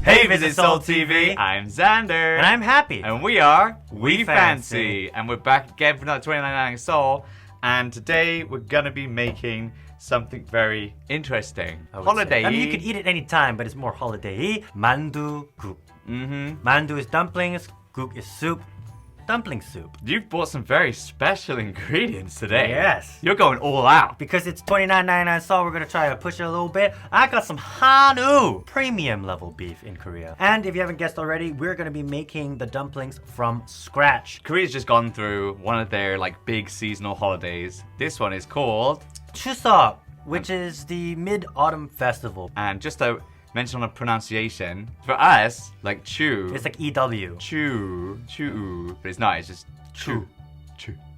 Hey, Visit Seoul TV. I'm Xander. And I'm Happy. And we are We Fancy. And we're back again for another 29.99 Seoul. And today we're gonna be making something very interesting. Holiday. I mean, you could eat it any time, but it's more holiday-y. Mandu guk. Mandu is dumplings, guk is soup. Dumpling soup. You've bought some very special ingredients today. Yes. You're going all out. Because it's $29.99 Seoul, we're gonna try to push it a little bit. I got some Hanwoo premium level beef in Korea. And if you haven't guessed already, we're gonna be making the dumplings from scratch. Korea's just gone through one of their big seasonal holidays. This one is called Chuseok, which is the Mid-Autumn Festival. And just to mention on a pronunciation, for us, chu. It's like EW. Chu. But it's not, it's just chu.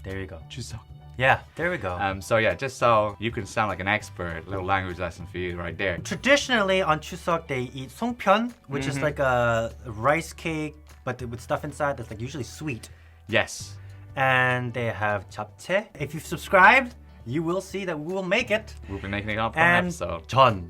There you go. Chuseok. Yeah, there we go. So yeah, just so you can sound like an expert, little language lesson for you right there. Traditionally on Chuseok they eat songpyeon, which is like a rice cake, but with stuff inside that's usually sweet. Yes. And they have japchae. If you've subscribed, you will see that we will make it. We'll be making it up for an And episode. jeon.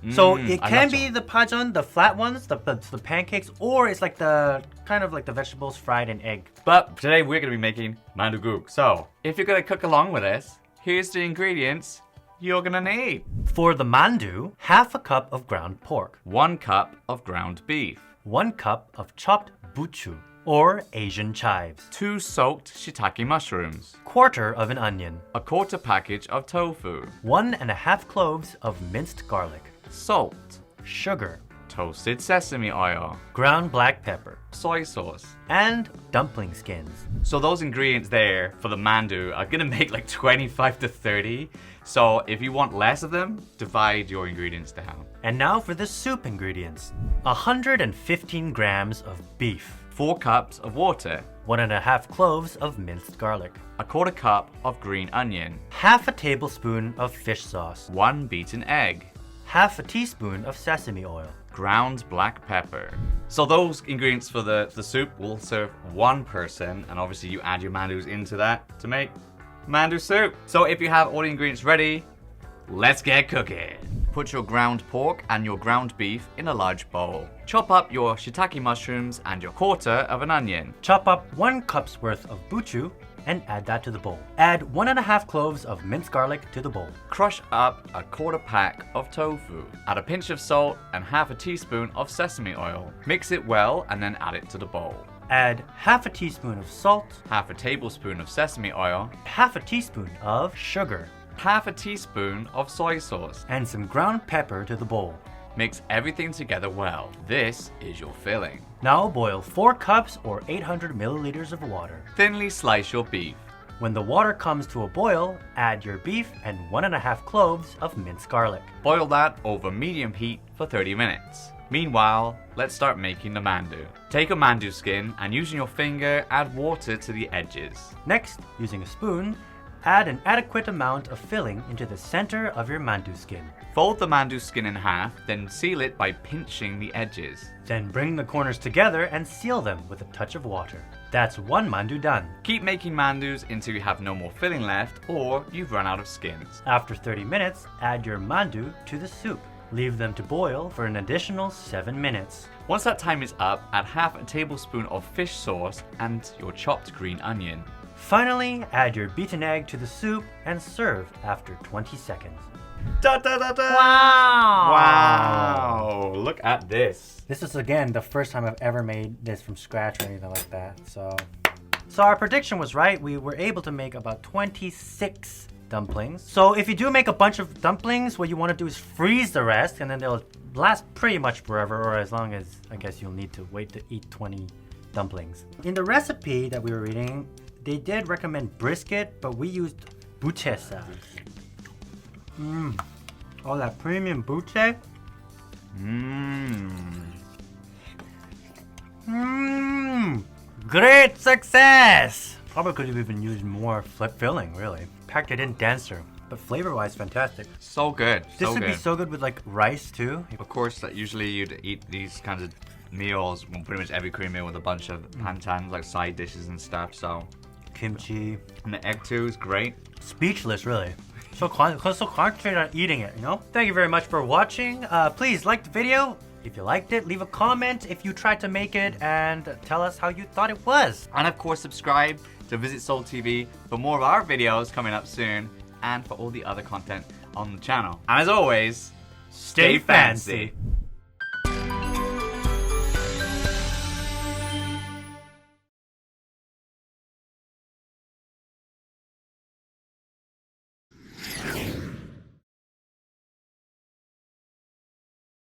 So it I can love be jeon. the pajeon, the flat ones, the pancakes, or it's like the kind of like the vegetables fried in egg. But today we're going to be making manduguk. So if you're going to cook along with us, here's the ingredients you're going to need. For the mandu, half a cup of ground pork, 1 cup of ground beef, 1 cup of chopped buchu, or Asian chives, 2 soaked shiitake mushrooms, quarter of an onion, a quarter package of tofu, 1.5 cloves of minced garlic, salt, sugar, toasted sesame oil, ground black pepper, soy sauce. and dumpling skins. So those ingredients there for the mandu are gonna make 25 to 30. So if you want less of them, divide your ingredients down. And now for the soup ingredients. 115 grams of beef, 4 cups of water, 1.5 cloves of minced garlic, a quarter cup of green onion, half a tablespoon of fish sauce, 1 beaten egg, half a teaspoon of sesame oil. ground black pepper. So those ingredients for the soup will serve 1 person, and obviously you add your mandus into that to make mandu soup. So if you have all the ingredients ready, let's get cooking. Put your ground pork and your ground beef in a large bowl. Chop up your shiitake mushrooms and your quarter of an onion. Chop up 1 cup's worth of buchu and add that to the bowl. Add 1.5 cloves of minced garlic to the bowl. Crush up a quarter pack of tofu. Add a pinch of salt and half a teaspoon of sesame oil. Mix it well and then add it to the bowl. Add half a teaspoon of salt, Half a tablespoon of sesame oil, half a teaspoon of sugar, half a teaspoon of soy sauce. and some ground pepper to the bowl. Mix everything together well. This is your filling. Now boil 4 cups or 800 milliliters of water. Thinly slice your beef. When the water comes to a boil, add your beef and 1.5 cloves of minced garlic. Boil that over medium heat for 30 minutes. Meanwhile, let's start making the mandu. Take a mandu skin and using your finger, add water to the edges. Next, using a spoon, add an adequate amount of filling into the center of your mandu skin. Fold the mandu skin in half, then seal it by pinching the edges. Then bring the corners together and seal them with a touch of water. That's 1 mandu done. Keep making mandus until you have no more filling left or you've run out of skins. After 30 minutes, add your mandu to the soup. Leave them to boil for an additional 7 minutes. Once that time is up, add half a tablespoon of fish sauce and your chopped green onion. Finally, add your beaten egg to the soup and serve after 20 seconds. Da, da, da, da. Wow! Wow! Look at this. This is again the first time I've ever made this from scratch or anything like that. So our prediction was right. We were able to make about 26 dumplings. So if you do make a bunch of dumplings, what you want to do is freeze the rest and then they'll last pretty much forever, or as long as I guess you'll need to wait to eat 20 dumplings. In the recipe that we were reading, they did recommend brisket, but we used buche sauce. Oh, that premium buche. Great success! Probably could have even used more filling, really. Packed it in denser, but flavor-wise, fantastic. So good. This So would be good. so good with like rice too. Of course, that usually you'd eat these kinds of meals, pretty much every Korean meal with a bunch of banchan, like side dishes and stuff. So, Kimchi. and the egg too is great. Speechless, really. So concentrated on eating it, you know? Thank you very much for watching. Please like the video, If you liked it, leave a comment if you tried to make it and tell us how you thought it was. And of course, subscribe to Visit Seoul TV for more of our videos coming up soon and for all the other content on the channel. And as always, stay fancy.